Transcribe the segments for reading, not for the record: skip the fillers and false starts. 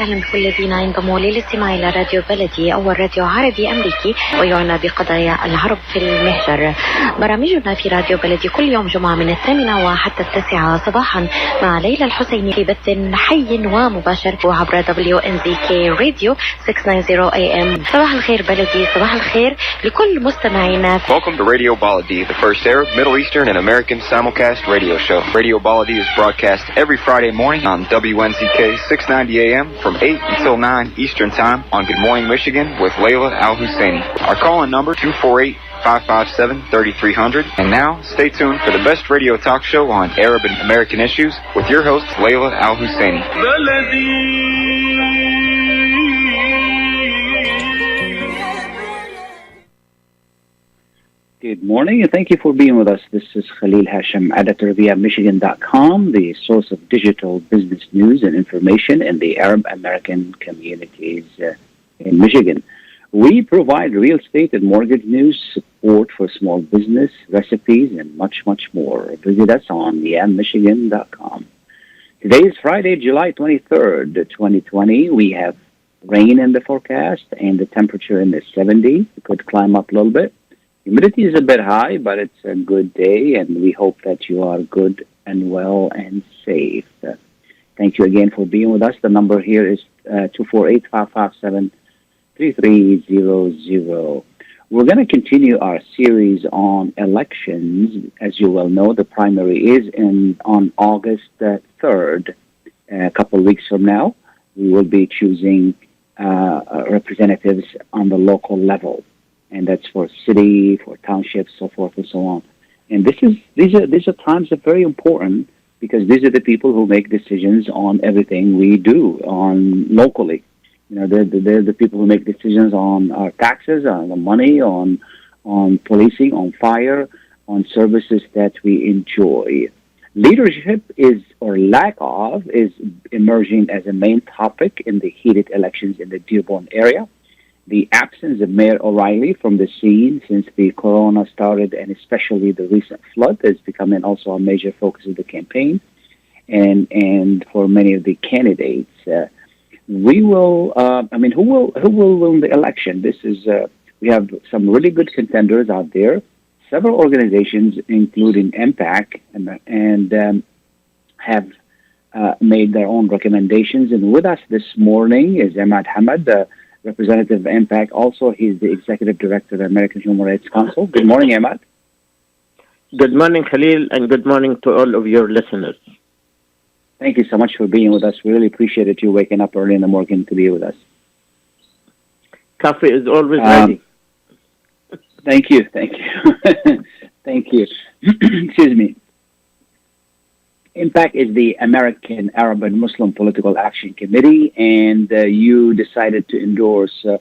وسهلا بكل الذين ينضموا للاستماع إلى راديو بلدي أول راديو عربي أمريكي ويعنى بقضايا العرب في المهجر. برامجنا في راديو بلدي كل يوم جمعة من 8 وحتى 9 صباحا مع ليلى الحسيني في بث حي ومباشر وعبر WNZK راديو 690 AM. صباح الخير بلدي، صباح الخير لكل مستمعينا. Welcome to Radio Baladi, the first Arab, Middle Eastern and American simulcast radio show. Radio Baladi is broadcast every Friday morning on WNZK 690 AM from 8 until 9 Eastern Time on Good Morning Michigan with Layla Al-Husseini. Our call-in number 248-557-3300. And now, stay tuned for the best radio talk show on Arab and American issues with your host, Layla Al-Husseini. Good morning, and thank you for being with us. This is Khalil Hachem, editor via Michigan.com, the source of digital business news and information in the Arab American communities in Michigan. We provide real estate and mortgage news, support for small business, recipes, and much, much more. Visit us on Michigan.com. Today is Friday, July 23rd, 2020. We have rain in the forecast and the temperature in the 70s. It could climb up a little bit. Humidity is a bit high, but it's a good day, and we hope that you are good and well and safe. Thank you again for being with us. The number here is 248-557-3300. We're going to continue our series on elections. As you well know, the primary is on August 3rd. A couple of weeks from now, we will be choosing representatives on the local level. And that's for city, for townships, so forth and so on. And these are times that are very important because these are the people who make decisions on everything we do on locally. You know, they're the people who make decisions on our taxes, on the money, on policing, on fire, on services that we enjoy. Leadership is, or lack of, is emerging as a main topic in the heated elections in the Dearborn area. The absence of Mayor O'Reilly from the scene since the corona started, and especially the recent flood, is becoming also a major focus of the campaign. And for many of the candidates, we will. Who will win the election? We have some really good contenders out there. Several organizations, including MPAC, and have made their own recommendations. And with us this morning is Imad Hamad, Representative MPAC. Also, he's the Executive Director of the American Human Rights Council. Good morning, Imad. Good morning, Khalil, and good morning to all of your listeners. Thank you so much for being with us. We really appreciate you waking up early in the morning to be with us. Coffee is always ready. Thank you. Thank you. Excuse me. MPAC is the American Arab and Muslim Political Action Committee, and you decided to endorse a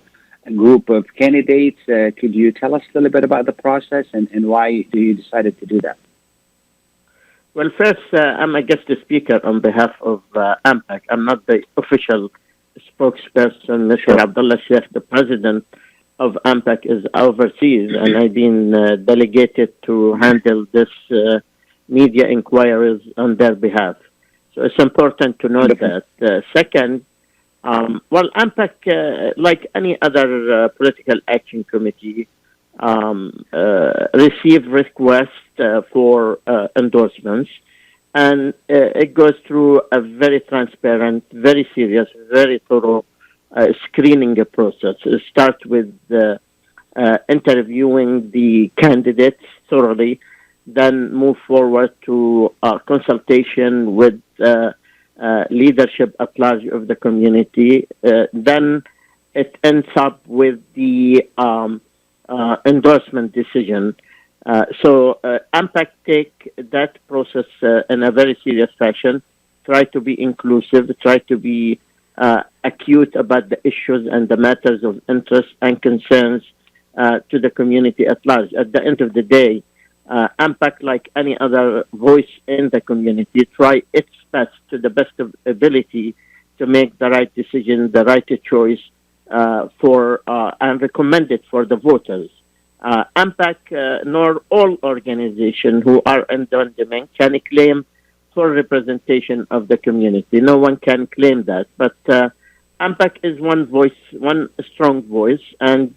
group of candidates. Could you tell us a little bit about the process and why you decided to do that? Well, first, I'm a guest speaker on behalf of MPAC. I'm not the official spokesperson. Mr. Abdullah Sheikh, the president of MPAC, is overseas, and I've been delegated to handle this media inquiries on their behalf. So it's important to note that. Second, MPAC, like any other political action committee, receive requests for endorsements, and it goes through a very transparent, very serious, very thorough screening process. It starts with interviewing the candidates thoroughly, then move forward to consultation with leadership at large of the community. Then it ends up with the endorsement decision. So MPAC take that process in a very serious fashion, try to be inclusive, try to be acute about the issues and the matters of interest and concerns to the community at large. At the end of the day, MPAC, like any other voice in the community, try its best to the best of ability to make the right decision, the right choice and recommend it for the voters. AMPAC nor all organizations who are endowment can claim full representation of the community. No one can claim that. But AMPAC is one voice, one strong voice, and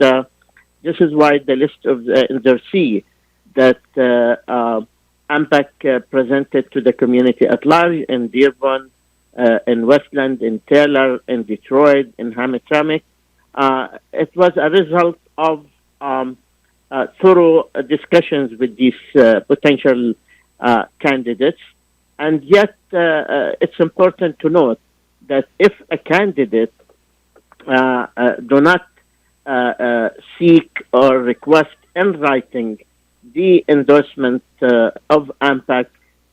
this is why the list of the wnzk that AMPAC presented to the community at large in Dearborn, in Westland, in Taylor, in Detroit, in Hamtramck, it was a result of thorough discussions with these potential candidates. And yet, it's important to note that if a candidate do not seek or request in writing the endorsement of AMPAC,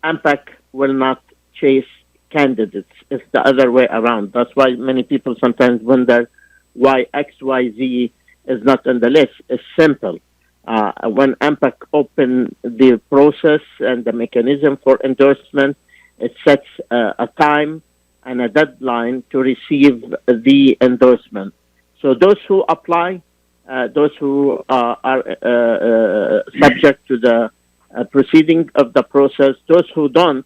AMPAC will not chase candidates. It's the other way around. That's why many people sometimes wonder why XYZ is not on the list. It's simple. When AMPAC opened the process and the mechanism for endorsement, it sets a time and a deadline to receive the endorsement. So those who apply, those who are subject to the proceeding of the process, those who don't,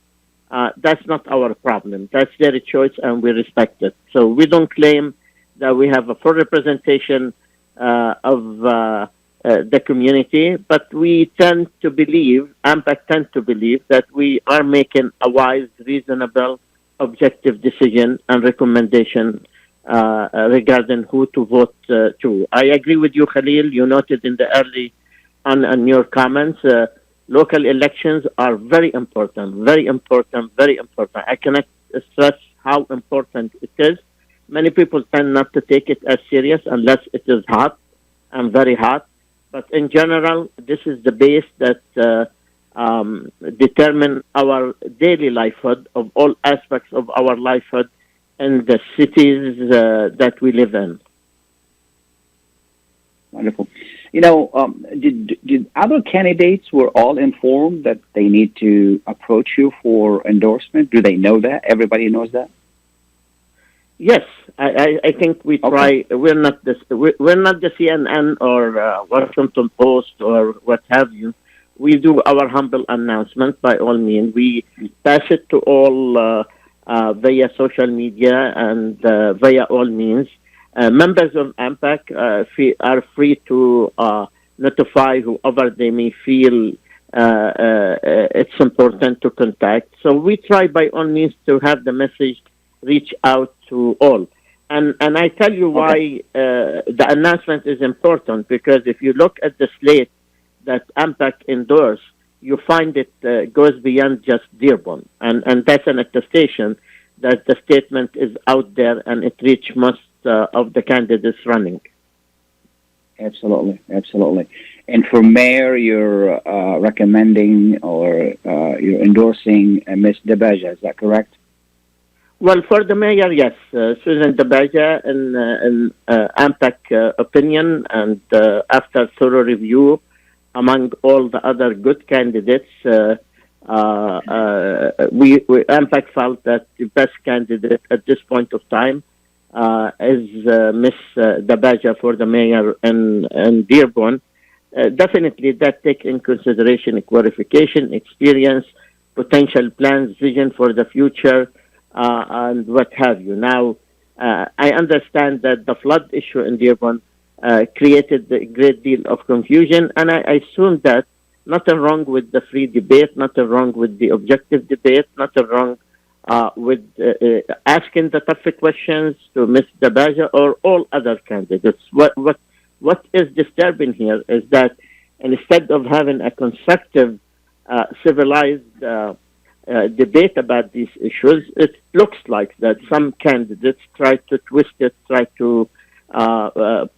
that's not our problem. That's their choice, and we respect it. So we don't claim that we have a full representation of the community, but we tend to believe, AMPAC tend to believe, that we are making a wise, reasonable, objective decision and recommendation regarding who to vote to. I agree with you, Khalil. You noted in the early on your comments, local elections are very important, very important, very important. I cannot stress how important it is. Many people tend not to take it as serious unless it is hot and very hot. But in general, this is the base that determine our daily livelihood of all aspects of our livelihood in the cities that we live in. Wonderful. Did other candidates were all informed that they need to approach you for endorsement? Do they know that? Everybody knows that? Yes, I think we try. Okay. We're not the CNN or Washington Post or what have you. We do our humble announcement by all means. We pass it to all via social media and via all means. Members of AMPAC are free to notify whoever they may feel it's important to contact. So we try by all means to have the message reach out to all. And I tell you why the announcement is important, because if you look at the slate that AMPAC endorsed, you find it goes beyond just Dearborn. And that's an attestation that the statement is out there and it reached most of the candidates running. Absolutely, absolutely. And for mayor, you're recommending or you're endorsing Ms. Dabaja, is that correct? Well, for the mayor, yes. Susan Dabaja, in AMPAC opinion, and after thorough review among all the other good candidates, AMPAC felt that the best candidate at this point of time is Ms. Dabaja for the mayor in Dearborn. Definitely, that take in consideration qualification, experience, potential plans, vision for the future, and what have you. Now, I understand that the flood issue in Dearborn created a great deal of confusion, and I assume that nothing wrong with the free debate, nothing wrong with the objective debate, nothing wrong with asking the tough questions to Ms. Dabaja or all other candidates. What is disturbing here is that instead of having a constructive, civilized debate about these issues, it looks like that some candidates try to twist it, try to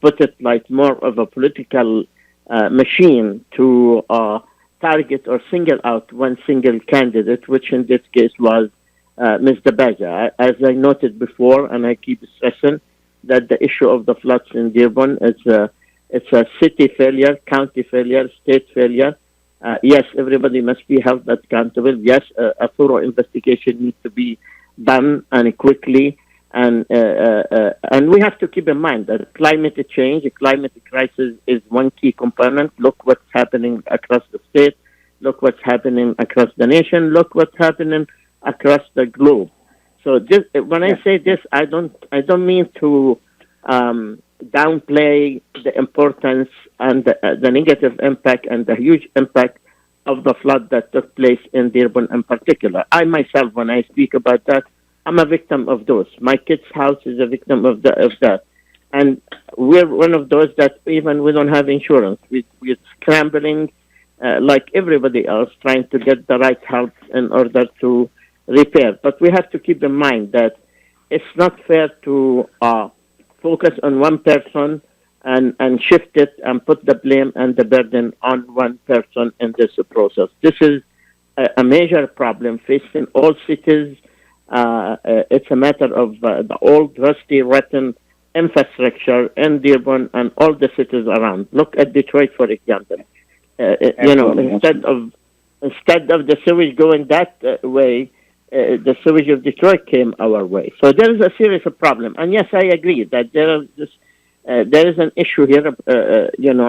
put it like more of a political machine to target or single out one single candidate, which in this case was Ms. Dabaja. As I noted before, and I keep stressing, that the issue of the floods in Dearborn is it's a city failure, county failure, state failure. Yes, everybody must be held accountable. Yes, a thorough investigation needs to be done and quickly. And we have to keep in mind that climate change, the climate crisis is one key component. Look what's happening across the state. Look what's happening across the nation. Look what's happening across the globe. So when I say this, I don't mean to downplay the importance and the negative impact and the huge impact of the flood that took place in Dearborn in particular. I myself, when I speak about that, I'm a victim of those. My kid's house is a victim of that. And we're one of those that even we don't have insurance. We're scrambling like everybody else, trying to get the right help in order to repair. But we have to keep in mind that it's not fair to focus on one person and shift it and put the blame and the burden on one person in this process. This is a major problem facing all cities. It's a matter of the old, rusty, rotten infrastructure in Dearborn and all the cities around. Look at Detroit, for example. Instead of the sewage going that way, the sewage of Detroit came our way. So there is a serious problem. And yes, I agree that there is an issue here,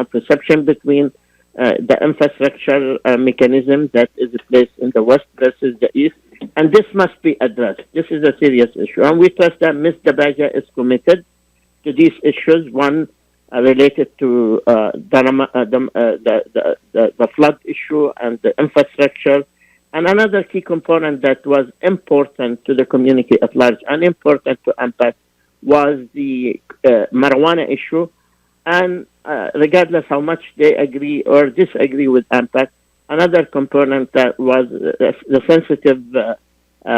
perception between the infrastructure mechanism that is placed in the West versus the East. And this must be addressed. This is a serious issue. And we trust that Ms. Dabaja is committed to these issues, one related to the flood issue and the infrastructure. And another key component that was important to the community at large and important to impact was the marijuana issue. And regardless how much they agree or disagree with impact, another component that was the sensitive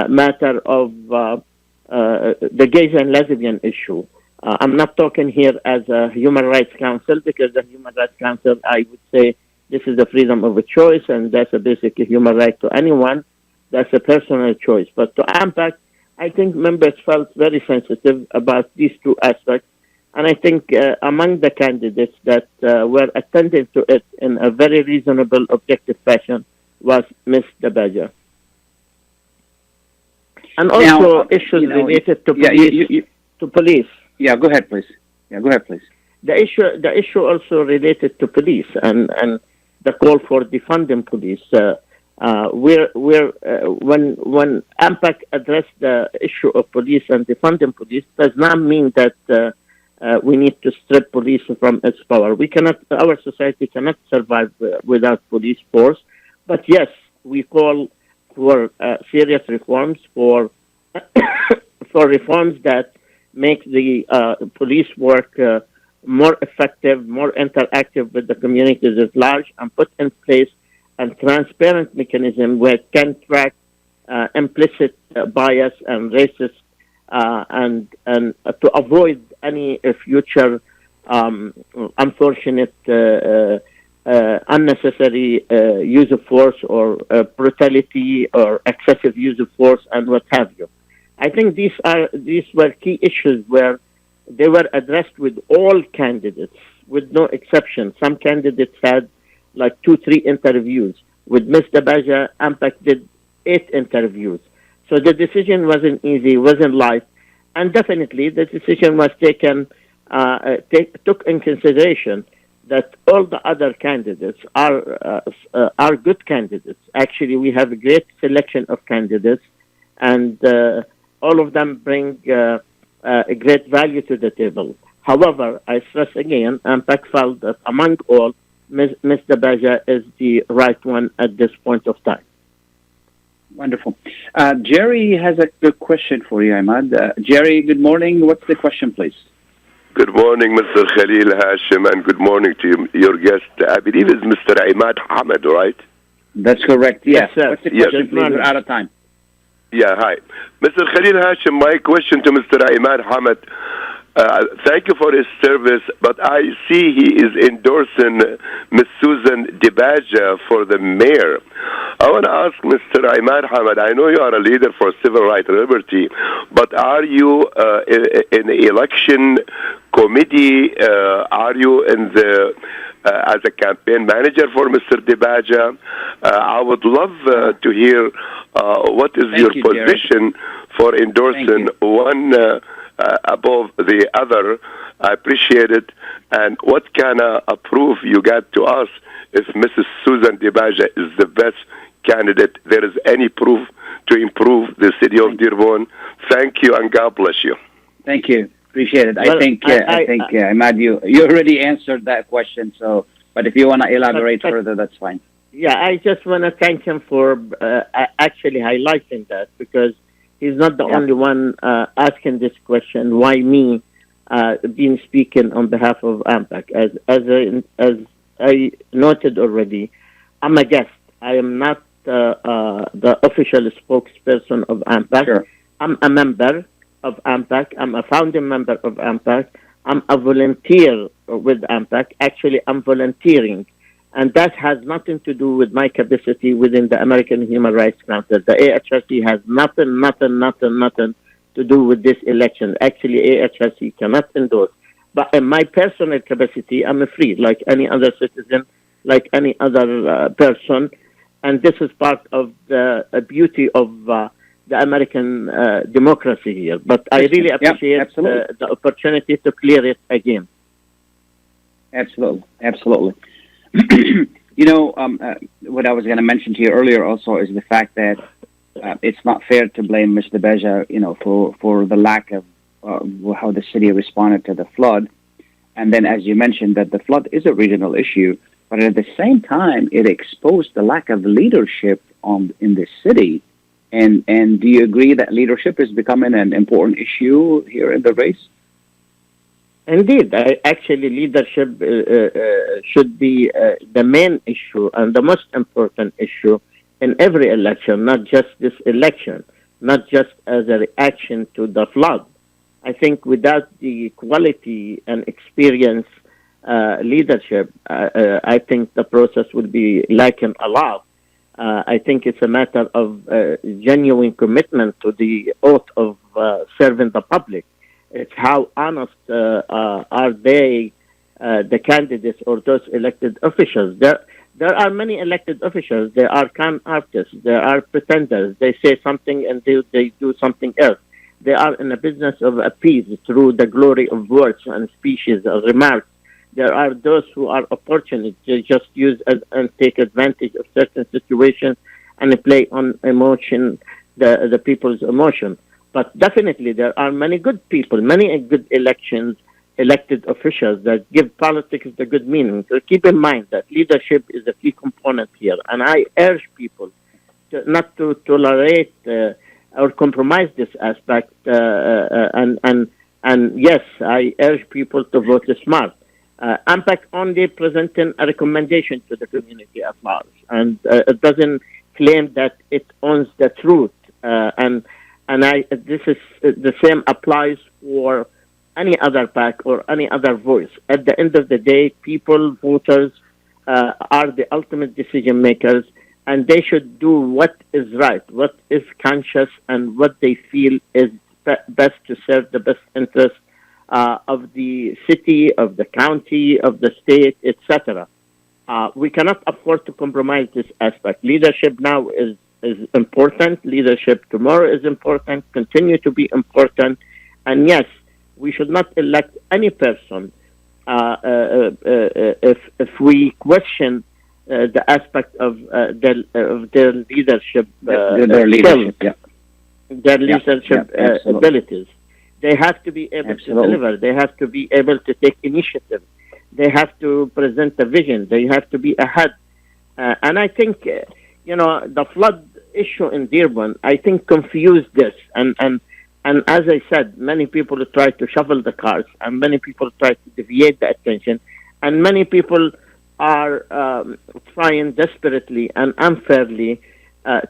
matter of the gays and lesbian issue. I'm not talking here as a Human Rights Council, because the Human Rights Council, I would say, this is the freedom of a choice, and that's a basic human right to anyone. That's a personal choice. But to impact, I think members felt very sensitive about these two aspects. And I think among the candidates that were attending to it in a very reasonable, objective fashion was Ms. Dabaja. And also issues related to police. Yeah, go ahead, please. The issue also related to police and the call for defunding police. When AMPAC addressed the issue of police and defunding police, does not mean that we need to strip police from its power. Our society cannot survive without police force. But yes, we call for serious reforms, for reforms that make the police work more effective, more interactive with the communities at large, and put in place a transparent mechanism where it can track implicit bias and racist and to avoid any future unfortunate unnecessary use of force or brutality or excessive use of force and what have you. I think these were key issues where they were addressed with all candidates, with no exception. Some candidates had like 2-3 interviews. With Ms. Dabaja, AMPAC did 8 interviews. So the decision wasn't easy, wasn't light, and definitely the decision was took in consideration that all the other candidates are good candidates. Actually, we have a great selection of candidates, and all of them bring a great value to the table. However, I stress again, AMPAC felt that among all, Ms. Dabaja is the right one at this point of time. Wonderful. Jerry has a good question for you, Imad. Jerry, good morning. What's the question, please? Good morning, Mr. Khalil Hachem, and good morning to your guest. I believe it's Mr. Imad Hamad, right? That's correct. Yes, sir. What's the question, yes, please? We're out of time. Yeah, hi. Mr. Khalil Hachem, my question to Mr. Imad Hamad, thank you for his service, but I see he is endorsing Ms. Susan Dabaja for the mayor. I want to ask Mr. Imad Hamad, I know you are a leader for civil rights and liberty, but are you in the election committee? Are you in the as a campaign manager for Mr. Dabaja? I would love to hear what is your position for endorsing one above the other. I appreciate it. And what kind of proof you got to us if Mrs. Susan Dibaja is the best candidate? There is any proof to improve the city of Dearborn? Thank you, and God bless you. Thank you. Appreciate it. Well, I think, Imad, you already answered that question. So, but if you want to elaborate further, that's fine. Yeah, I just want to thank him for actually highlighting that, because he's not the only one asking this question. Why me being speaking on behalf of AMPAC? As I noted already, I'm a guest. I am not the official spokesperson of AMPAC. Sure. I'm a member of AMPAC. I'm a founding member of AMPAC. I'm a volunteer with AMPAC. Actually, I'm volunteering. And that has nothing to do with my capacity within the American Human Rights Council. The AHRC has nothing to do with this election. Actually, AHRC cannot endorse. But in my personal capacity, I'm free, like any other citizen, like any other person. And this is part of the beauty of the American democracy here. But I really appreciate the opportunity to clear it again. Absolutely. What I was going to mention to you earlier also is the fact that it's not fair to blame Mr. Beja, for the lack of how the city responded to the flood. And then, as you mentioned, that the flood is a regional issue, but at the same time, it exposed the lack of leadership in the city. And do you agree that leadership is becoming an important issue here in the race? Indeed, actually, leadership should be the main issue and the most important issue in every election, not just this election, not just as a reaction to the flood. I think without the quality and experience leadership, I think the process will be lacking a lot. I think it's a matter of genuine commitment to the oath of serving the public. It's how honest are they, the candidates or those elected officials. There are many elected officials. There are con artists. There are pretenders. They say something and they do something else. They are in the business of appease through the glory of words and speeches or remarks. There are those who are opportunists. They just use and take advantage of certain situations and play on emotion, the people's emotion. But definitely there are many good people, many good elected officials that give politics the good meaning. So keep in mind that leadership is a key component here. And I urge people not to tolerate or compromise this aspect. And yes, I urge people to vote smart. AMPAC only presenting a recommendation to the community at large. And it doesn't claim that it owns the truth. And this is the same applies for any other PAC or any other voice. At the end of the day, people, voters, are the ultimate decision makers, and they should do what is right, what is conscious, and what they feel is best to serve the best interest of the city, of the county, of the state, etc. We cannot afford to compromise this aspect. Leadership now is important. Leadership tomorrow is important, continue to be important. And yes, we should not elect any person if we question the aspect of their leadership, abilities. They have to be able to deliver. They have to be able to take initiative. They have to present a vision. They have to be ahead. And I think, the flood issue in Dearborn, I think, confused this. And as I said, many people try to shovel the cards, and many people try to deviate the attention, and many people are trying desperately and unfairly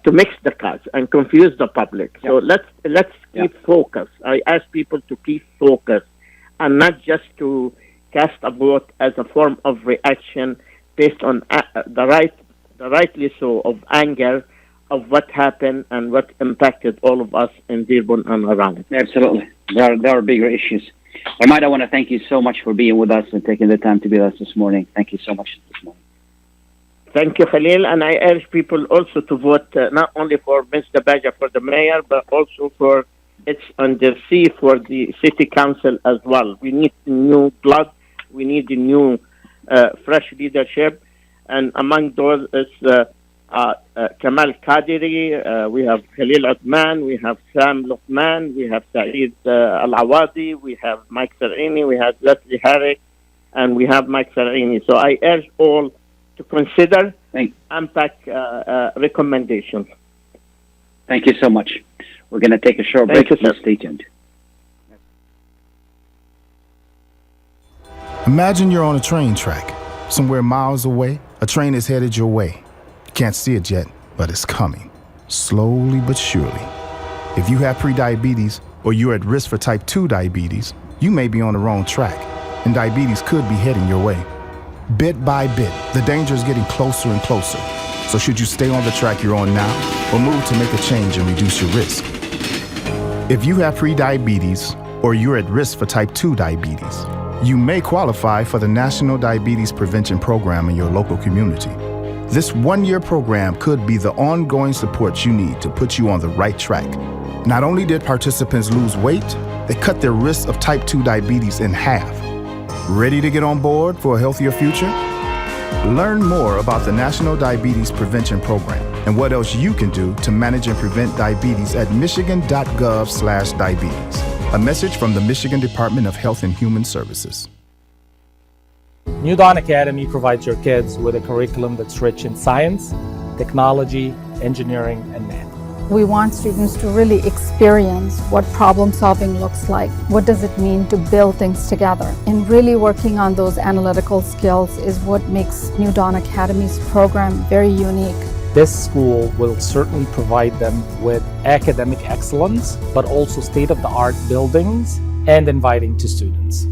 to mix the cards and confuse the public. So let's keep focused. I ask people to keep focused and not just to cast a vote as a form of reaction based on the rightly so of anger of what happened and what impacted all of us in Dearborn and around. Absolutely. There are bigger issues. Imad, I want to thank you so much for being with us and taking the time to be with us this morning. Thank you so much this morning. Thank you, Khalil. And I urge people also to vote not only for Mr. Baja for the mayor, but also for it's on the C for the city council as well. We need new blood. We need a new fresh leadership. And among those is Kamal Qadiri, we have Khalil Hachem, we have Sam Luqman, we have Saeed Al-Awadi, we have Mike Sar'ini, we have Leslie Herrick, and we have Mike Sar'ini. So I urge all to consider AMPAC recommendations. Thank you so much. We're going to take a short break. Thank you, sir. Stay tuned. Imagine you're on a train track. Somewhere miles away, a train is headed your way. You can't see it yet, but it's coming. Slowly but surely. If you have prediabetes or you're at risk for type 2 diabetes, you may be on the wrong track, and diabetes could be heading your way. Bit by bit, the danger is getting closer and closer. So should you stay on the track you're on now or move to make a change and reduce your risk? If you have prediabetes or you're at risk for type 2 diabetes, you may qualify for the National Diabetes Prevention Program in your local community. This one-year program could be the ongoing support you need to put you on the right track. Not only did participants lose weight, they cut their risk of type 2 diabetes in half. Ready to get on board for a healthier future? Learn more about the National Diabetes Prevention Program and what else you can do to manage and prevent diabetes at michigan.gov/diabetes. A message from the Michigan Department of Health and Human Services. New Dawn Academy provides your kids with a curriculum that's rich in science, technology, engineering, and math. We want students to really experience what problem solving looks like. What does it mean to build things together? And really working on those analytical skills is what makes New Dawn Academy's program very unique. This school will certainly provide them with academic excellence, but also state-of-the-art buildings and inviting to students.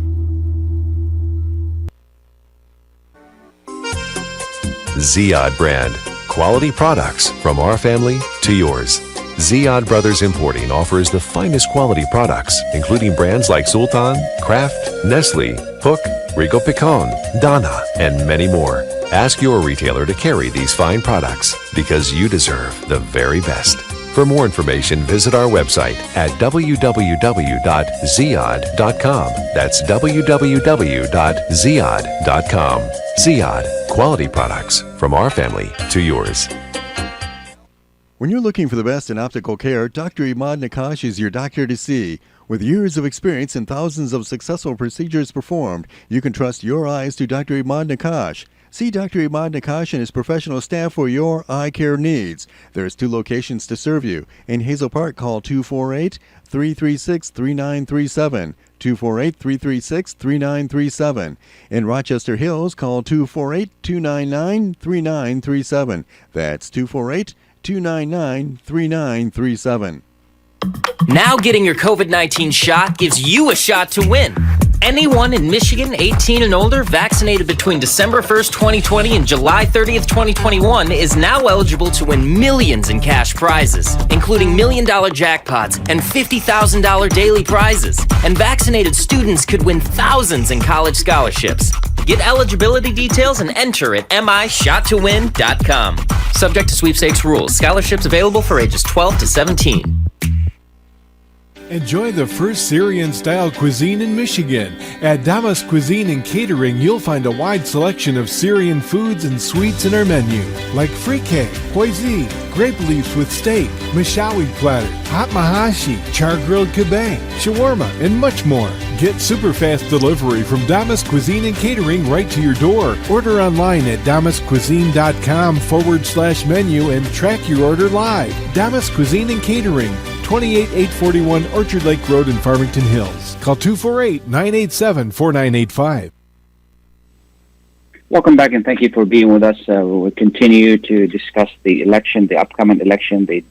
Ziyad brand. Quality products from our family to yours. Ziyad Brothers Importing offers the finest quality products, including brands like Sultan, Kraft, Nestle, Hook, Rico Picon, Donna, and many more. Ask your retailer to carry these fine products because you deserve the very best. For more information, visit our website at www.ziyad.com. That's www.ziyad.com. Ziyad, quality products from our family to yours. When you're looking for the best in optical care, Dr. Imad Nakash is your doctor to see. With years of experience and thousands of successful procedures performed, you can trust your eyes to Dr. Imad Nakash. See Dr. Imad Nakash and his professional staff for your eye care needs. There's 2 locations to serve you. In Hazel Park, call 248-336-3937. 248-336-3937. In Rochester Hills, call 248-299-3937. That's 248-299-3937. Now getting your COVID-19 shot gives you a shot to win. Anyone in Michigan 18 and older vaccinated between December 1st, 2020 and July 30th, 2021 is now eligible to win millions in cash prizes, including $1 million jackpots and $50,000 daily prizes. And vaccinated students could win thousands in college scholarships. Get eligibility details and enter at mishottowin.com. Subject to sweepstakes rules. Scholarships available for ages 12 to 17. Enjoy the first Syrian-style cuisine in Michigan. At Damas Cuisine and Catering, you'll find a wide selection of Syrian foods and sweets in our menu, like frikeh, poisi, grape leaves with steak, mashawi platter, hot mahashi, char-grilled kebab, shawarma, and much more. Get super fast delivery from Damas Cuisine and Catering right to your door. Order online at damascuisine.com/menu and track your order live. Damas Cuisine and Catering, 28841 Orchard Lake Road in Farmington Hills. Call 248-987-4985. Welcome back, and thank you for being with us. We'll continue to discuss the election, the upcoming election, the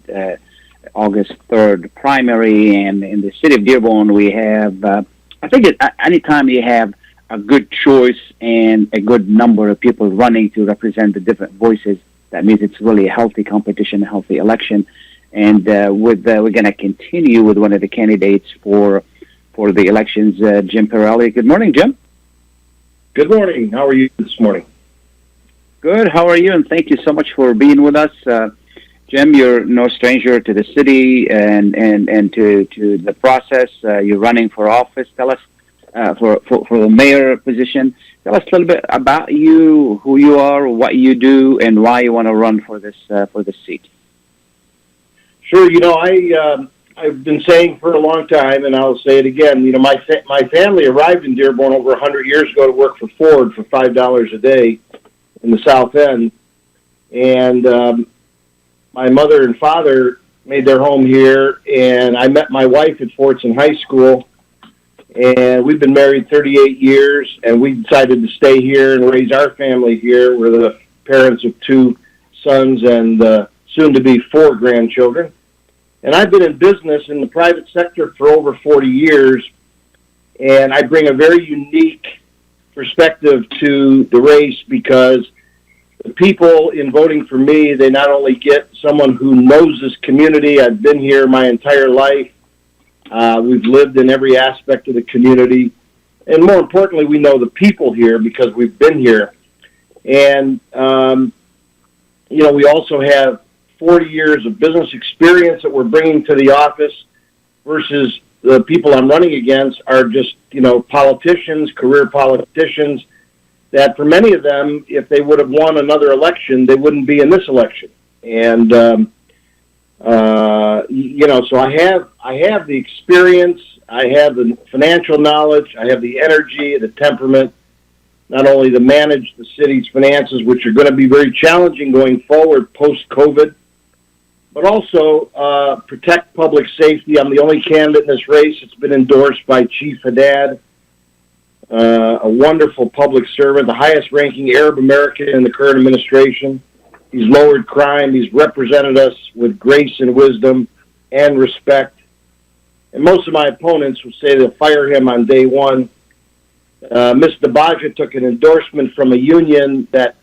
August 3rd primary. And in the city of Dearborn, we have, I think anytime you have a good choice and a good number of people running to represent the different voices, that means it's really a healthy competition, a healthy election. And we're going to continue with one of the candidates for the elections, Jim Pirelli. Good morning, Jim. Good morning. How are you this morning? Good. How are you? And thank you so much for being with us. Jim, you're no stranger to the city and to the process. You're running for office. Tell us for the mayor position. Tell us a little bit about you, who you are, what you do, and why you want to run for this seat. Sure. I've been saying for a long time, and I'll say it again. My family arrived in Dearborn over 100 years ago to work for Ford for $5 a day in the South End, and my mother and father made their home here, and I met my wife at Fordson High School, and we've been married 38 years, and we decided to stay here and raise our family here. We're the parents of 2 sons and soon-to-be 4 grandchildren. And I've been in business in the private sector for over 40 years, and I bring a very unique perspective to the race because the people in voting for me, they not only get someone who knows this community. I've been here my entire life. We've lived in every aspect of the community. And more importantly, we know the people here because we've been here. And, we also have 40 years of business experience that we're bringing to the office versus the people I'm running against are just, politicians, career politicians, that for many of them, if they would have won another election, they wouldn't be in this election. And, so I have the experience, I have the financial knowledge, I have the energy, the temperament, not only to manage the city's finances, which are going to be very challenging going forward post-COVID, but also protect public safety. I'm the only candidate in this race that's been endorsed by Chief Haddad, a wonderful public servant, the highest-ranking Arab American in the current administration. He's lowered crime. He's represented us with grace and wisdom and respect. And most of my opponents will say they'll fire him on day one. Ms. DeBaja took an endorsement from a union that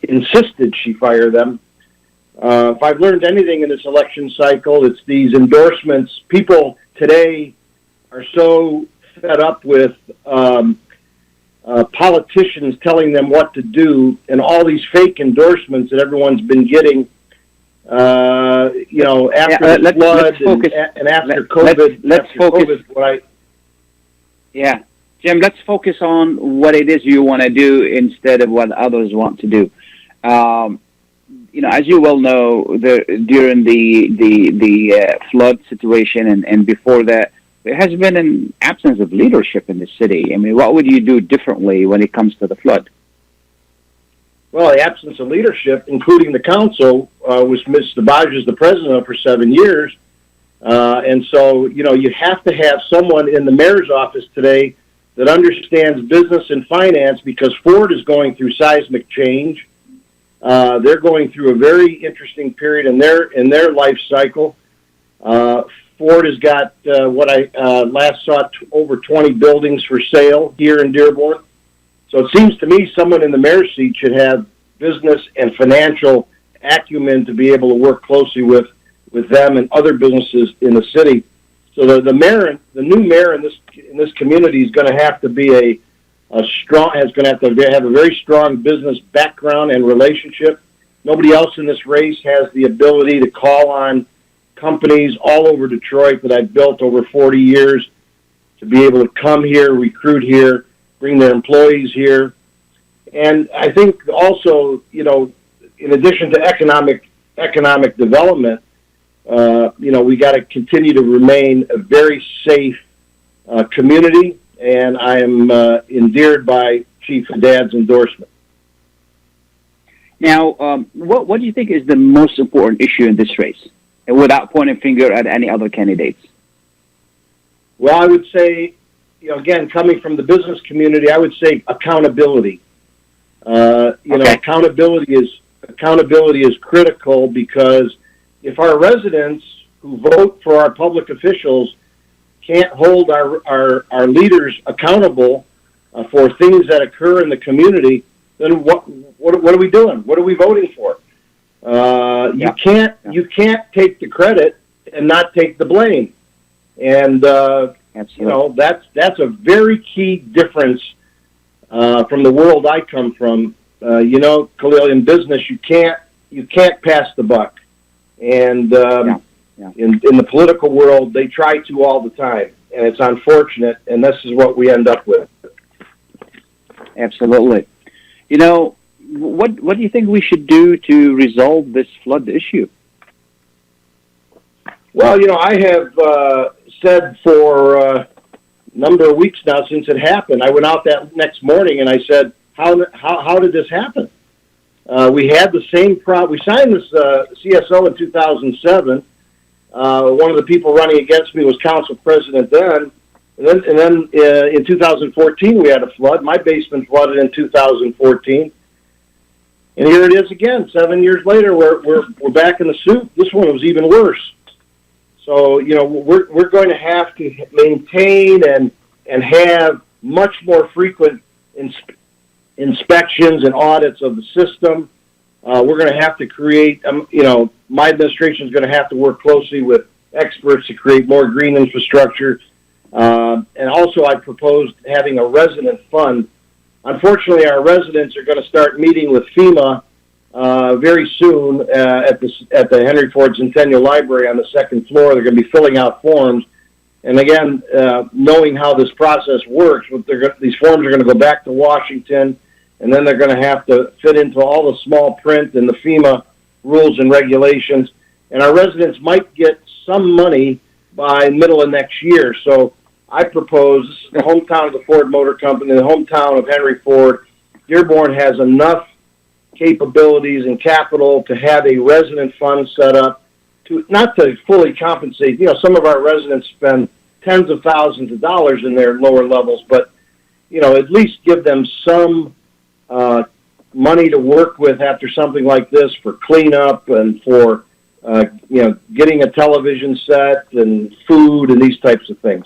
insisted she fire them. If I've learned anything in this election cycle, it's these endorsements. People today are so fed up with politicians telling them what to do and all these fake endorsements that everyone's been getting, after the flood and after COVID. Let's focus. Jim, let's focus on what it is you want to do instead of what others want to do. As you well know, during the flood situation and before that, there has been an absence of leadership in the city. I mean, what would you do differently when it comes to the flood? Well, the absence of leadership, including the council, was Ms. DeBaja the president for 7 years. And so, you have to have someone in the mayor's office today that understands business and finance because Ford is going through seismic change. They're going through a very interesting period in their life cycle. Ford has got what I last saw over 20 buildings for sale here in Dearborn. So it seems to me someone in the mayor's seat should have business and financial acumen to be able to work closely with them and other businesses in the city. So the new mayor in this community is going to have to be has going to have a very strong business background and relationship. Nobody else in this race has the ability to call on companies all over Detroit that I've built over 40 years to be able to come here, recruit here, bring their employees here. And I think also, in addition to economic development, we got to continue to remain a very safe community, and I am endeared by Chief Haddad's endorsement. Now, what do you think is the most important issue in this race, and without pointing finger at any other candidates? Well, I would say, again, coming from the business community, I would say accountability. Accountability is critical because if our residents who vote for our public officials can't hold our leaders accountable for things that occur in the community, then what are we doing? What are we voting for? You can't take the credit and not take the blame, and that's a very key difference from the world I come from. Khalil, in business you can't pass the buck, And in the political world, they try to all the time, and it's unfortunate, and this is what we end up with. Absolutely. You know, what do you think we should do to resolve this flood issue? Well, you know, I have said for a number of weeks now since it happened, I went out that next morning and I said, how did this happen? We had the same problem. We signed this CSO in 2007. One of the people running against me was council president then. And then in 2014, we had a flood. My basement flooded in 2014. And here it is again. 7 years later, we're back in the soup. This one was even worse. So, you know, we're going to have to maintain and have much more frequent inspections and audits of the system. We're going to have to create, you know, my administration is going to have to work closely with experts to create more green infrastructure. And also I proposed having a resident fund. Unfortunately, our residents are going to start meeting with FEMA very soon at the Henry Ford Centennial Library on the second floor. They're going to be filling out forms. And again, knowing how this process works, these forms are going to go back to Washington, and then they're going to have to fit into all the small print and the FEMA rules and regulations. And our residents might get some money by middle of next year. So I propose, this is the hometown of the Ford Motor Company, the hometown of Henry Ford. Dearborn has enough capabilities and capital to have a resident fund set up, to not to fully compensate. You know, some of our residents spend tens of thousands of dollars in their lower levels, but, you know, at least give them some money to work with after something like this for cleanup and for, you know, getting a television set and food and these types of things.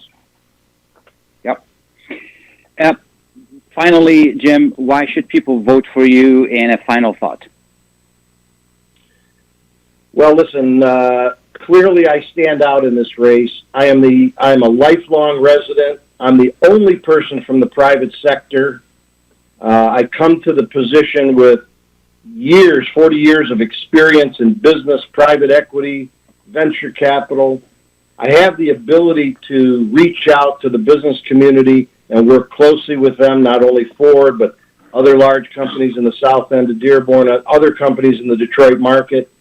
Yep. Finally, Jim, why should people vote for you? And a final thought. Well, listen, clearly I stand out in this race. I'm a lifelong resident. I'm the only person from the private sector. I come to the position with 40 years of experience in business, private equity, venture capital. I have the ability to reach out to the business community and work closely with them, not only Ford, but other large companies in the south end of Dearborn, other companies in the Detroit market.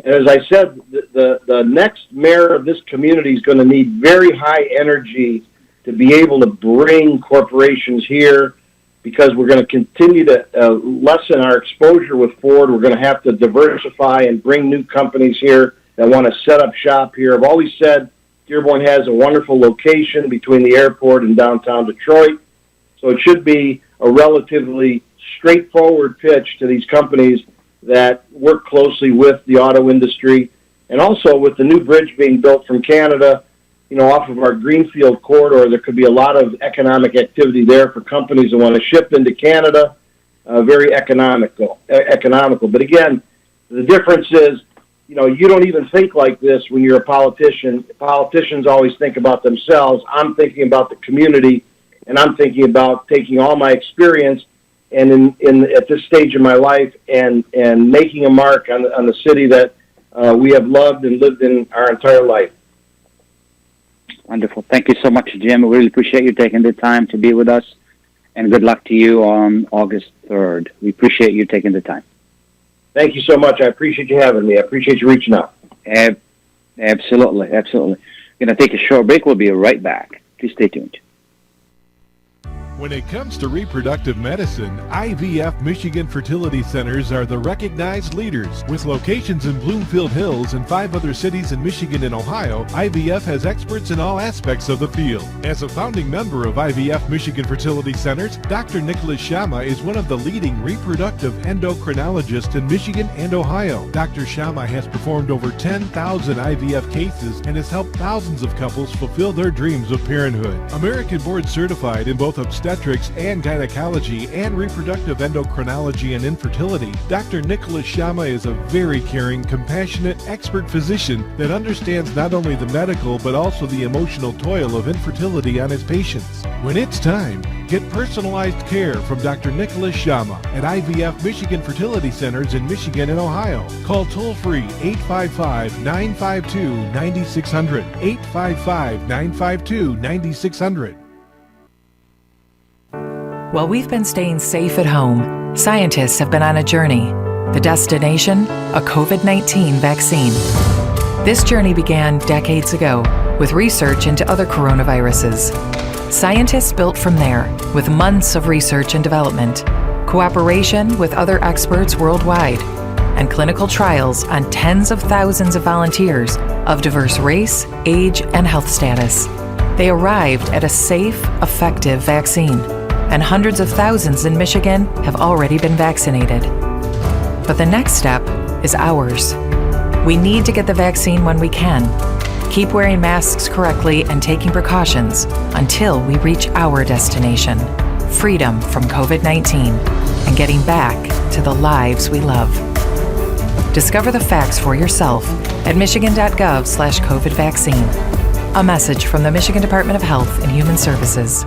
And as I said, the next mayor of this community is going to need very high energy to be able to bring corporations here, because we're going to continue to lessen our exposure with Ford. We're going to have to diversify and bring new companies here that want to set up shop here. I've always said Dearborn has a wonderful location between the airport and downtown Detroit, so it should be a relatively straightforward pitch to these companies that work closely with the auto industry. And also with the new bridge being built from Canada, you know, off of our Greenfield corridor, there could be a lot of economic activity there for companies that want to ship into Canada. Very economical. But again, the difference is, you know, you don't even think like this when you're a politician. Politicians always think about themselves. I'm thinking about the community, and I'm thinking about taking all my experience and at this stage of my life and making a mark on the city that we have loved and lived in our entire life. Wonderful. Thank you so much, Jim. We really appreciate you taking the time to be with us, and good luck to you on August 3rd. We appreciate you taking the time. Thank you so much. I appreciate you having me. I appreciate you reaching out. Absolutely. We're going to take a short break. We'll be right back. Please stay tuned. When it comes to reproductive medicine, IVF Michigan Fertility Centers are the recognized leaders. With locations in Bloomfield Hills and 5 other cities in Michigan and Ohio, IVF has experts in all aspects of the field. As a founding member of IVF Michigan Fertility Centers, Dr. Nicholas Shama is one of the leading reproductive endocrinologists in Michigan and Ohio. Dr. Shama has performed over 10,000 IVF cases and has helped thousands of couples fulfill their dreams of parenthood. American board certified in both obstetrics and gynecology and reproductive endocrinology and infertility, Dr. Nicholas Shama is a very caring, compassionate, expert physician that understands not only the medical but also the emotional toil of infertility on his patients. When it's time, Get personalized care from Dr. Nicholas Shama at IVF Michigan Fertility Centers in Michigan and Ohio. Call toll-free 855-952-9600, 855-952-9600. While we've been staying safe at home, scientists have been on a journey. The destination, a COVID-19 vaccine. This journey began decades ago with research into other coronaviruses. Scientists built from there with months of research and development, cooperation with other experts worldwide, and clinical trials on tens of thousands of volunteers of diverse race, age, and health status. They arrived at a safe, effective vaccine, and hundreds of thousands in Michigan have already been vaccinated. But the next step is ours. We need to get the vaccine when we can. Keep wearing masks correctly and taking precautions until we reach our destination, freedom from COVID-19 and getting back to the lives we love. Discover the facts for yourself at michigan.gov/COVID vaccine. A message from the Michigan Department of Health and Human Services.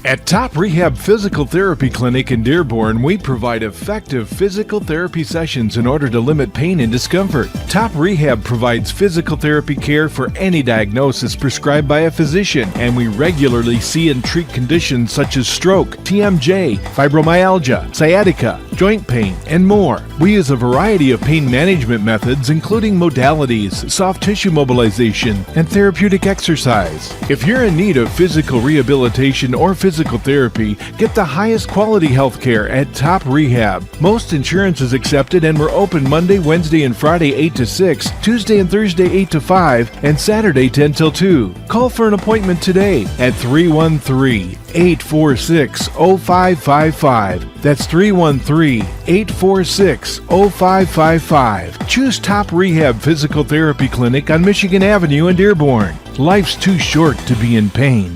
At Top Rehab Physical Therapy Clinic in Dearborn, we provide effective physical therapy sessions in order to limit pain and discomfort. Top Rehab provides physical therapy care for any diagnosis prescribed by a physician, and we regularly see and treat conditions such as stroke, TMJ, fibromyalgia, sciatica, joint pain, and more. We use a variety of pain management methods, including modalities, soft tissue mobilization, and therapeutic exercise. If you're in need of physical rehabilitation or physical therapy, get the highest quality health care at Top Rehab. Most insurance is accepted, and we're open Monday, Wednesday, and Friday 8 to 6, Tuesday and Thursday 8 to 5, and Saturday 10 till 2. Call for an appointment today at 313-846-0555. That's 313-846-0555. Choose Top Rehab Physical Therapy Clinic on Michigan Avenue in Dearborn. Life's too short to be in pain.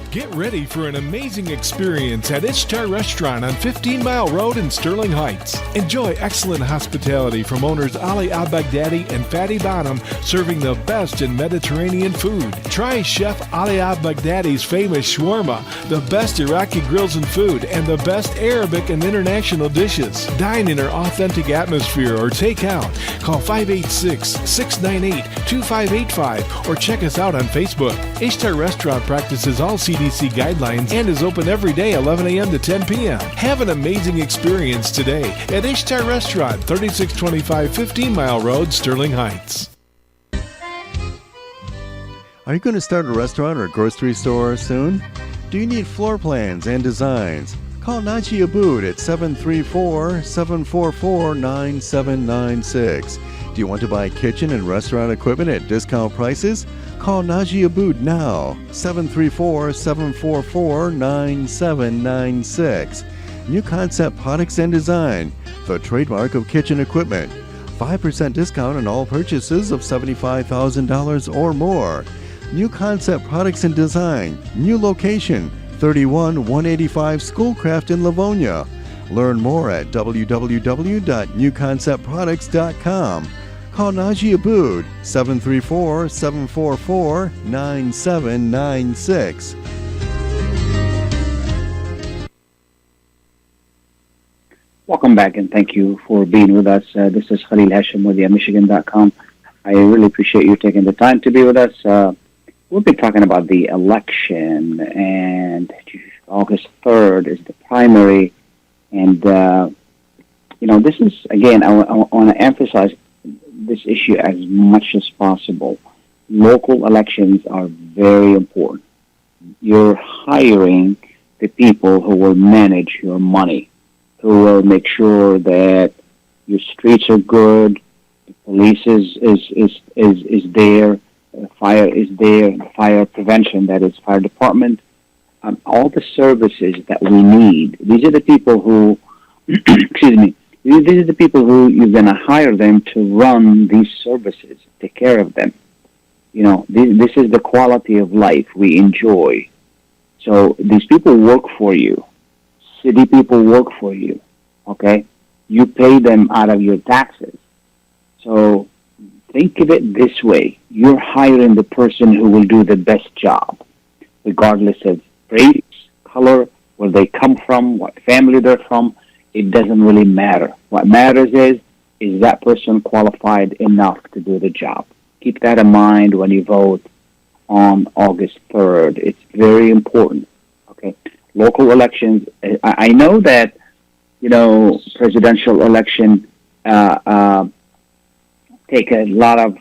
Get ready for an amazing experience at Ishtar Restaurant on 15 Mile Road in Sterling Heights. Enjoy excellent hospitality from owners Ali Al-Baghdadi and Fatty Bonham, serving the best in Mediterranean food. Try Chef Ali Al-Baghdadi's famous shawarma, the best Iraqi grills and food, and the best Arabic and international dishes. Dine in our authentic atmosphere or take out. Call 586-698-2585 or check us out on Facebook. Ishtar Restaurant practices all CDC guidelines and is open every day 11 a.m. to 10 p.m. Have an amazing experience today at Ishtar Restaurant, 3625 15 Mile Road, Sterling Heights. Are you going to start a restaurant or grocery store soon? Do you need floor plans and designs? Call Naji Abood at 734-744-9796. Do you want to buy kitchen and restaurant equipment at discount prices? Call Naji Abood now, 734-744-9796. New Concept Products and Design, the trademark of kitchen equipment. 5% discount on all purchases of $75,000 or more. New Concept Products and Design, new location, 31185 Schoolcraft in Livonia. Learn more at www.newconceptproducts.com. Call Naji Abood, 734-744-9796. Welcome back, and thank you for being with us. This is Khalil Hachem with Michigan.com. I really appreciate you taking the time to be with us. We'll be talking about the election, and August 3rd is the primary. And, this is, again, I want to emphasize this issue as much as possible. Local elections are very important. You're hiring the people who will manage your money, who will make sure that your streets are good, the police is there, fire is there, fire prevention, that is fire department, all the services that we need. These are the people who, excuse me, these are the people who you're going to hire them to run these services, take care of them. This is the quality of life we enjoy. So these people work for you. City people work for you, okay? You pay them out of your taxes. So think of it this way. You're hiring the person who will do the best job, regardless of race, color, where they come from, what family they're from. It doesn't really matter. What matters is that person qualified enough to do the job? Keep that in mind when you vote on August 3rd. It's very important. Okay, local elections. I know that presidential election take a lot of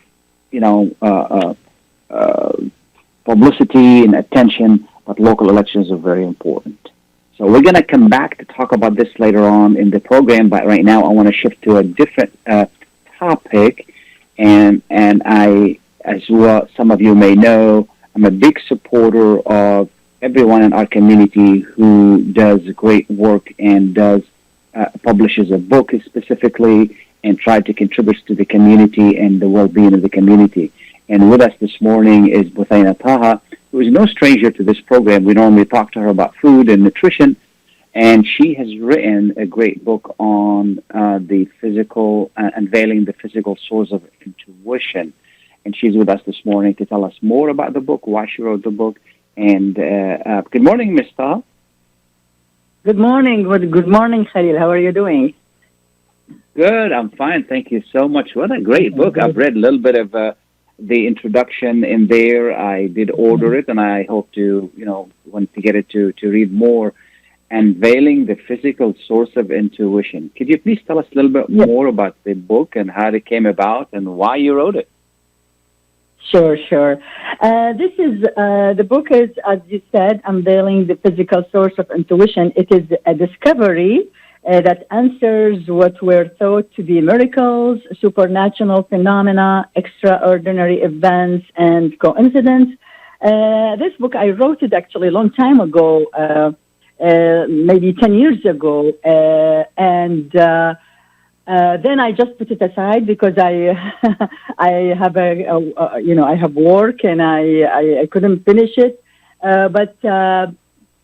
publicity and attention, but local elections are very important. So we're going to come back to talk about this later on in the program, but right now I want to shift to a different topic, and I, as well, some of you may know, I'm a big supporter of everyone in our community who does great work and publishes a book specifically and try to contribute to the community and the well-being of the community. And with us this morning is Buthaina Taha, who is no stranger to this program. We normally talk to her about food and nutrition, and she has written a great book on unveiling the physical source of intuition. And she's with us this morning to tell us more about the book, why she wrote the book. And good morning, Ms. Taha. Good morning. Good morning, Khalil. How are you doing? Good. I'm fine. Thank you so much. What a great book. I've read a little bit of the introduction in there. I did order it, and I hope to, want to get it to read more. Unveiling the physical source of intuition. Could you please tell us a little bit more about the book and how it came about and why you wrote it? Sure. This is, the book is, as you said, Unveiling the Physical Source of Intuition. It is a discovery that answers what were thought to be miracles, supernatural phenomena, extraordinary events, and coincidence. This book, I wrote it actually a long time ago, maybe 10 years ago, and then I just put it aside because I have I have work and I couldn't finish it, but.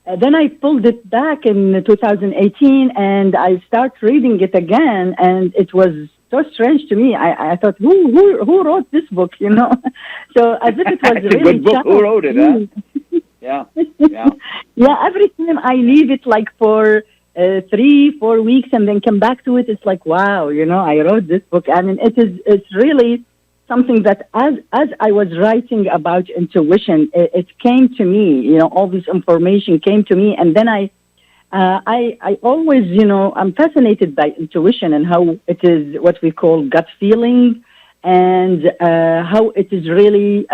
Then I pulled it back in 2018, and I started reading it again, and it was so strange to me. I thought, who wrote this book? So as if it was it's really a good book. Who wrote it? Huh? Yeah. Yeah. Every time I leave it like for 3-4 weeks and then come back to it, it's like, wow, I wrote this book. I mean, it's really something that as I was writing about intuition, it came to me, all this information came to me. And then I always, I'm fascinated by intuition and how it is what we call gut feeling and how it is really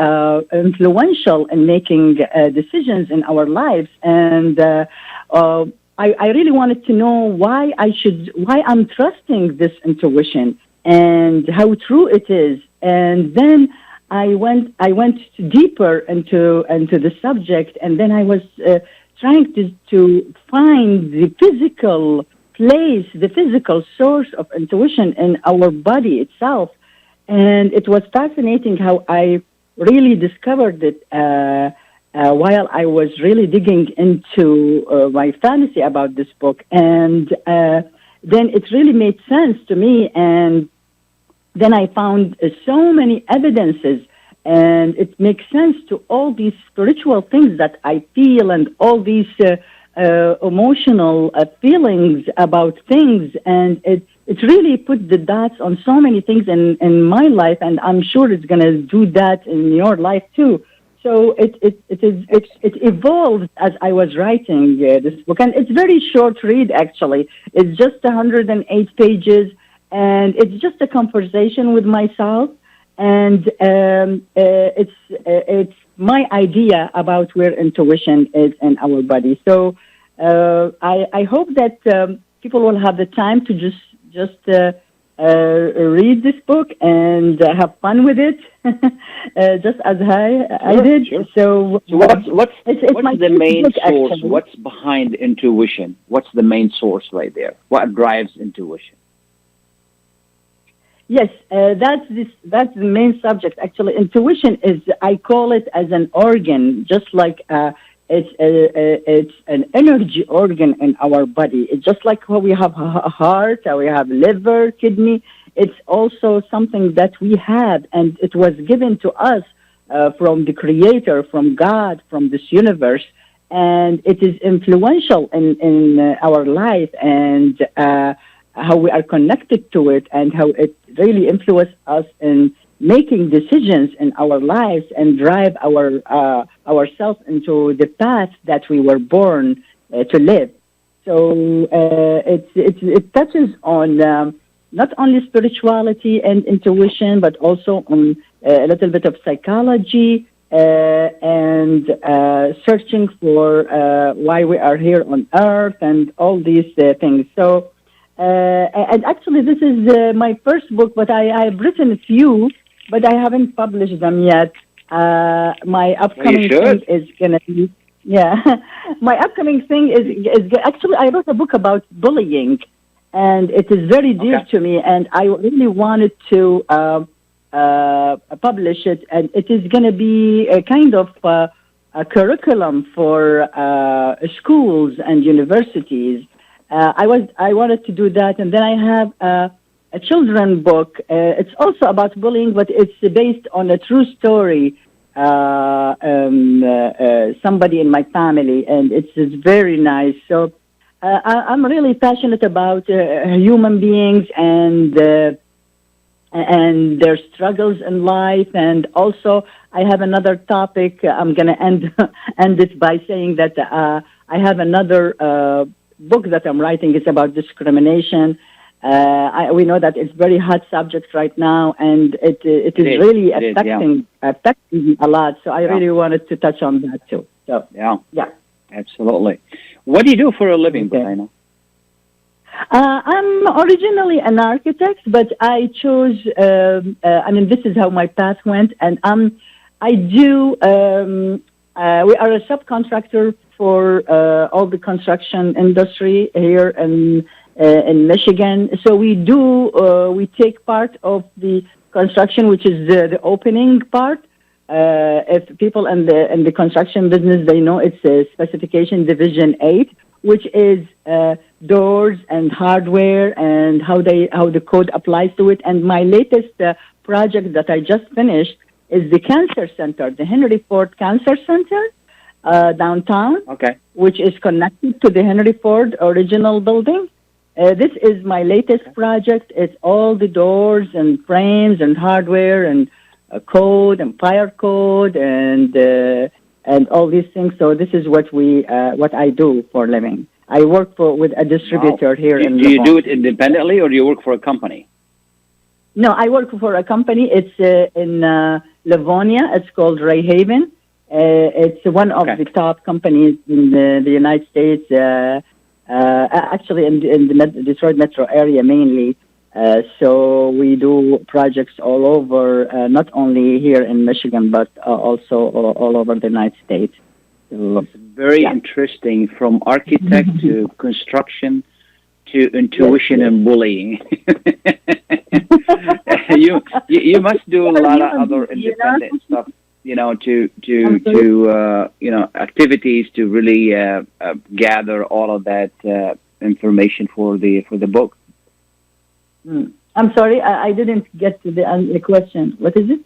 influential in making decisions in our lives. And I really wanted to know why I'm trusting this intuition and how true it is. And then I went deeper into the subject, and then I was trying to find the physical place, the physical source of intuition in our body itself. And it was fascinating how I really discovered it while I was really digging into my fantasy about this book. And then it really made sense to me, and then I found so many evidences, and it makes sense to all these spiritual things that I feel and all these emotional feelings about things. And it really put the dots on so many things in my life, and I'm sure it's going to do that in your life too. So it evolved as I was writing this book. And it's very short read, actually. It's just 108 pages. And it's just a conversation with myself, and it's my idea about where intuition is in our body. So I hope that people will have the time to just read this book and have fun with it, just as I did. Sure. So what's the main book, source? actually. What's behind intuition? What's the main source right there? What drives intuition? Yes, that's the main subject. Actually, intuition is, I call it as an organ, just like it's an energy organ in our body. It's just like how we have a heart, how we have liver, kidney. it's also something that we have, and it was given to us from the Creator, from God, from this universe, and it is influential in our life and how we are connected to it, and how it really influences us in making decisions in our lives and drive ourselves into the path that we were born to live. So it touches on not only spirituality and intuition, but also on a little bit of psychology and searching for why we are here on Earth and all these things. So, and actually, this is my first book, but I've written a few, but I haven't published them yet. My upcoming thing is going to be, my upcoming thing is actually, I wrote a book about bullying, and it is very dear to me, and I really wanted to publish it, and it is going to be a kind of a curriculum for schools and universities. I wanted to do that, and then I have a children's book. It's also about bullying, but it's based on a true story. Somebody in my family, and it's very nice. So I'm really passionate about human beings and their struggles in life. And also, I have another topic. I'm going to end it by saying that I have another book that I'm writing. It's about discrimination. We know that it's very hot subject right now, and it is really affecting a lot. So I really wanted to touch on that too. So absolutely. What do you do for a living, Buthaina? I'm originally an architect, but I chose. This is how my path went, and I do. We are a subcontractor for all the construction industry here in Michigan. So we take part of the construction, which is the opening part. If people in the construction business, they know it's a specification division 8, which is doors and hardware and how the code applies to it. And my latest project that I just finished is the cancer center, the Henry Ford Cancer Center downtown, which is connected to the Henry Ford original building. This is my latest project. It's all the doors and frames and hardware and code and fire code and all these things. So this is what I do for a living. I work with a distributor here in. Do you do it independently, or do you work for a company? No, I work for a company. It's in Livonia. It's called Ray Haven. It's one of the top companies in the United States. Actually, in the Detroit metro area mainly. So we do projects all over, not only here in Michigan, but also all over the United States. It's very interesting, from architect to construction to intuition and bullying. you must do a lot of other independent stuff, activities to really gather all of that information for the book. I'm sorry, I didn't get to the question. What is it?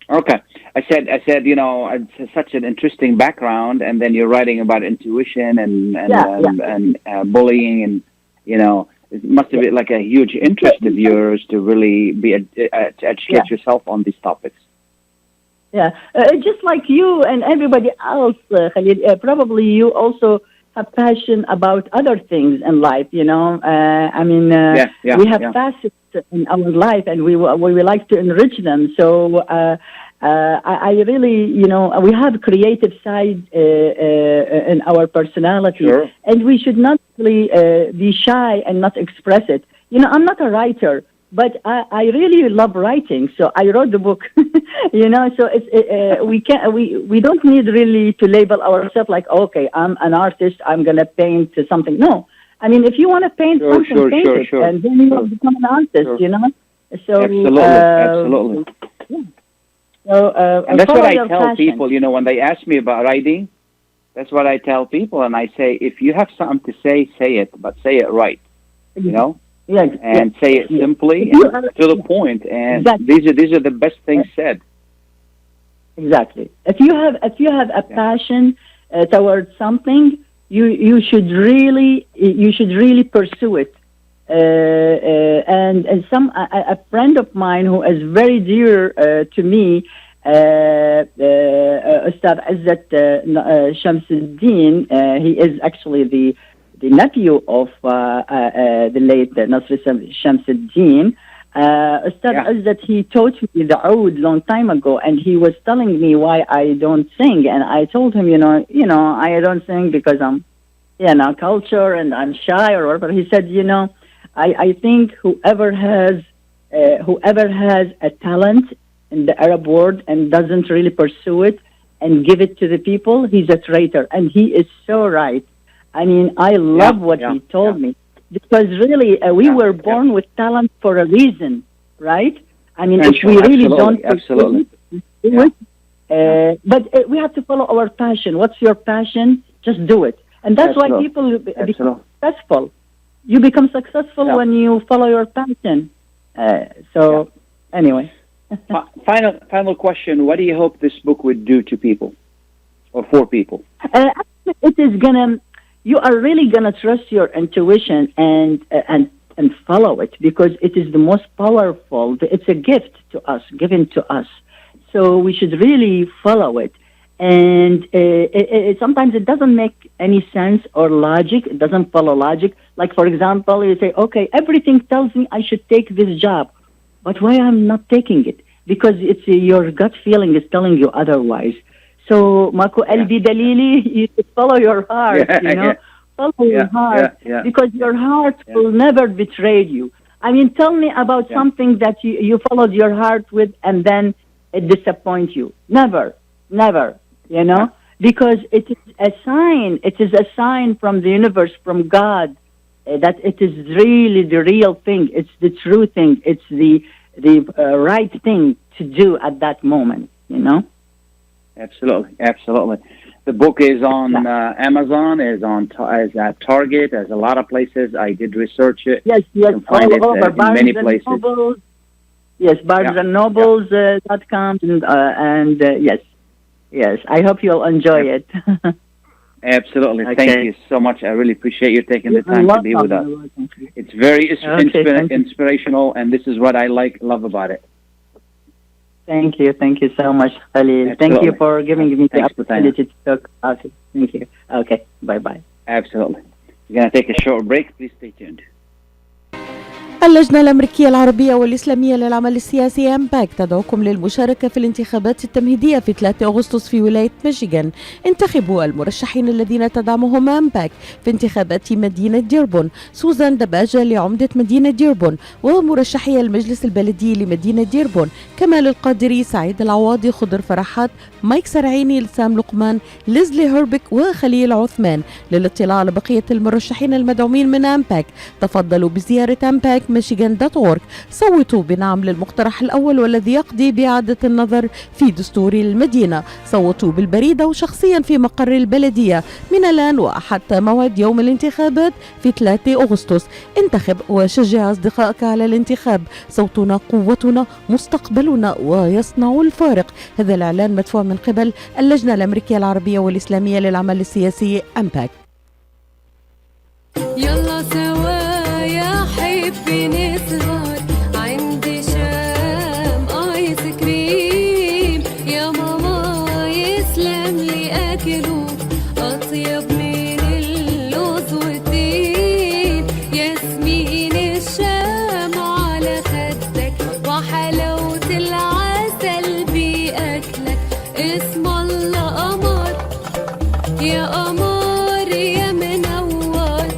Okay, I said, it's such an interesting background, and then you're writing about intuition and bullying, and it must have been like a huge interest of yours to really to educate yourself on these topics. Yeah, just like you and everybody else, Khalil, probably you also have passion about other things in life, we have facets in our life, and we like to enrich them. So I really, we have creative side in our personality, and we should not really be shy and not express it. I'm not a writer, but I really love writing, so I wrote the book. So we don't need really to label ourselves like, okay, I'm an artist, I'm gonna paint something. No, if you want to paint something, paint it, and then you will become an artist. So absolutely. Yeah. So and that's what I tell people. When they ask me about writing, that's what I tell people, and I say, if you have something to say it, but say it right. and say it simply and to the point. And these are the best things said. Exactly. If you have a passion towards something, you should really pursue it. And a friend of mine who is very dear to me, Ustad Izzat Shamsuddin, he is actually the nephew of the late Nasr Shamsuddin. Ustad Izzat, he taught me the oud long time ago, and he was telling me why I don't sing, and I told him, I don't sing because I'm, culture and I'm shy or whatever. He said, I think whoever has a talent in the Arab world and doesn't really pursue it and give it to the people, he's a traitor. And he is so right. I mean, I love what he told me, because really we were born with talent for a reason, right? I mean, if we really don't do it, but we have to follow our passion. What's your passion? Just do it. And that's why people become successful. You become successful when you follow your passion. Anyway. Final question. What do you hope this book would do to people or for people? It is you are really gonna trust your intuition and follow it, because it is the most powerful. It's a gift to us, given to us. So we should really follow it. And sometimes it doesn't make any sense or logic. It doesn't follow logic. Like, for example, you say, okay, everything tells me I should take this job, but why I'm not taking it? Because it's your gut feeling is telling you otherwise. So, Mako Albi Dalili, you should follow your heart, Follow your heart, because your heart will never betray you. I mean, tell me about something that you followed your heart with and then it disappoints you. Never, because it is a sign. It is a sign from the universe, from God, that it is really the real thing. It's the true thing. It's the right thing to do at that moment, Absolutely. The book is on Amazon, is at Target, there's a lot of places. I did research it. Yes, find all over in many places. Nobles. Yes, BarnesandNobles.com, and yes. I hope you'll enjoy it. Absolutely. Okay. Thank you so much. I really appreciate you taking the time to be with us. It's very inspirational, and this is what I love about it. Thank you so much, Khalil. Absolutely. Thank you for giving me the opportunity to talk about it. Thank you. Okay, bye. Absolutely. We're going to take a short break. Please stay tuned. اللجنة الأمريكية العربية والإسلامية للعمل السياسي أمباك تدعوكم للمشاركة في الانتخابات التمهيدية في 3 أغسطس في ولاية ميشيغان. انتخبوا المرشحين الذين تدعمهم أمباك في انتخابات مدينة ديربون: سوزان دباجة لعمدة مدينة ديربون، ومرشحي المجلس البلدي لمدينة ديربون: كمال القادري، سعيد العواضي، خضر فرحات، مايك سرعيني، لسام لقمان، ليزلي هربك، وخليل عثمان. للاطلاع على بقية المرشحين المدعومين من أمباك تفضلوا بزيارة أمباك michigan.org. صوتوا بنعم للمقترح الأول والذي يقضي بإعادة النظر في دستور المدينة. صوتوا بالبريدة وشخصيا في مقر البلدية من الآن وحتى موعد يوم الانتخابات في 3 أغسطس. انتخب وشجع أصدقائك على الانتخاب. صوتنا قوتنا، مستقبلنا، ويصنع الفارق. هذا الإعلان مدفوع من قبل اللجنة الأمريكية العربية والإسلامية للعمل السياسي أمباك. يلا سوا يا حبي نسهر عندي شام آيس كريم، يا ماما يسلم لي أكله أطيب من اللوز والتين، ياسمين الشام على خدك وحلاوة العسل بأكلك، اسم الله قمر يا قمر يا منور،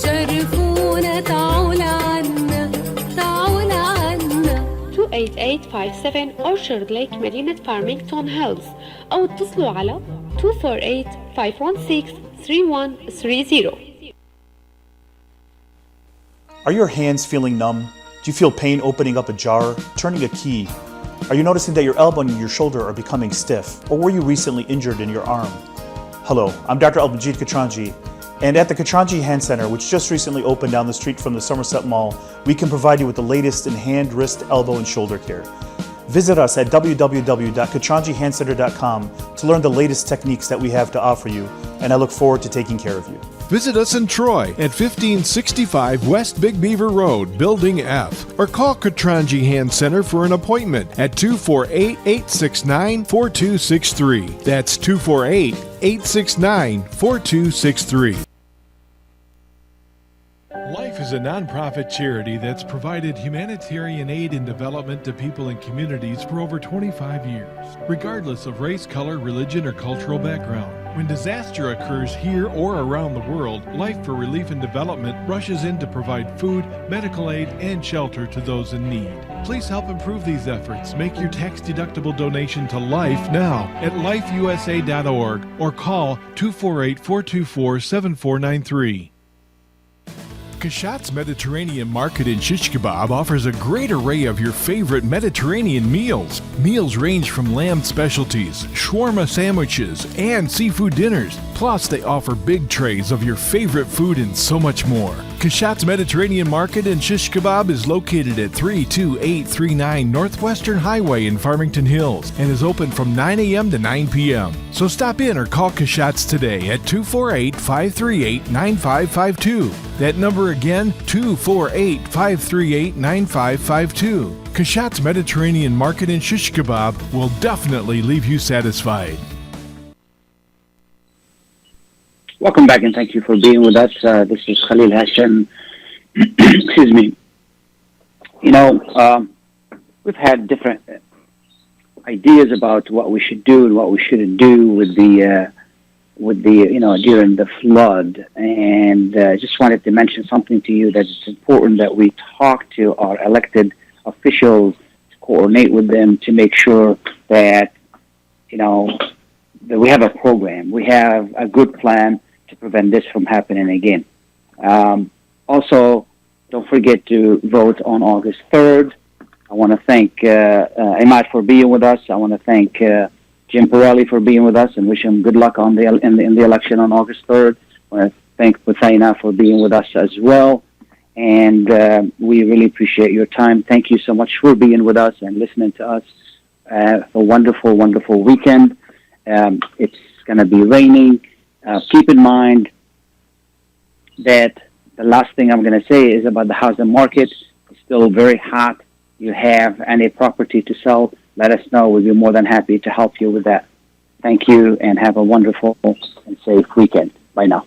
شرفونا تعول عنا تعول عنا. 28857 Orchard Lake مدينة فارمينغتون هيلز، أو اتصلوا على 248-516-3130. Are your hands feeling numb? Do you feel pain opening up a jar, turning a key? Are you noticing that your elbow and your shoulder are becoming stiff? Or were you recently injured in your arm? Hello, I'm Dr. Katranji, And at the Katranji Hand Center, which just recently opened down the street from the Somerset Mall, we can provide you with the latest in hand, wrist, elbow, and shoulder care. Visit us at www.katranjihandcenter.com to learn the latest techniques that we have to offer you, and I look forward to taking care of you. Visit us in Troy at 1565 West Big Beaver Road, Building F, or call Katranji Hand Center for an appointment at 248-869-4263. That's 248-869-4263. Life is a nonprofit charity that's provided humanitarian aid and development to people and communities for over 25 years, regardless of race, color, religion, or cultural background. When disaster occurs here or around the world, Life for Relief and Development rushes in to provide food, medical aid, and shelter to those in need. Please help improve these efforts. Make your tax-deductible donation to Life now at lifeusa.org or call 248-424-7493. Kashat's Mediterranean Market in Shish Kebab offers a great array of your favorite Mediterranean meals. Meals range from lamb specialties, shawarma sandwiches, and seafood dinners. Plus, they offer big trays of your favorite food and so much more. Kashat's Mediterranean Market in Shish Kebab is located at 32839 Northwestern Highway in Farmington Hills and is open from 9 a.m. to 9 p.m. So stop in or call Kashat's today at 248-538-9552. That number again, 248-538-9552. Kashat's Mediterranean Market in Shish Kebab will definitely leave you satisfied. Welcome back and thank you for being with us. This is Khalil Hachem. Excuse me. You know, we've had different ideas about what we should do and what we shouldn't do with the during the flood. And just wanted to mention something to you that it's important that we talk to our elected officials, to coordinate with them to make sure that, that we have a program, we have a good plan to prevent this from happening again. Also, don't forget to vote on August 3rd. I want to thank Imad for being with us. I want to thank Jim Pirelli for being with us and wish him good luck in the election on August 3rd. I want to thank Buthaina for being with us as well. And we really appreciate your time. Thank you so much for being with us and listening to us. A wonderful, wonderful weekend. It's going to be raining. Keep in mind that the last thing I'm going to say is about the housing market. It's still very hot. You have any property to sell, let us know. We'll be more than happy to help you with that. Thank you and have a wonderful and safe weekend. Bye now.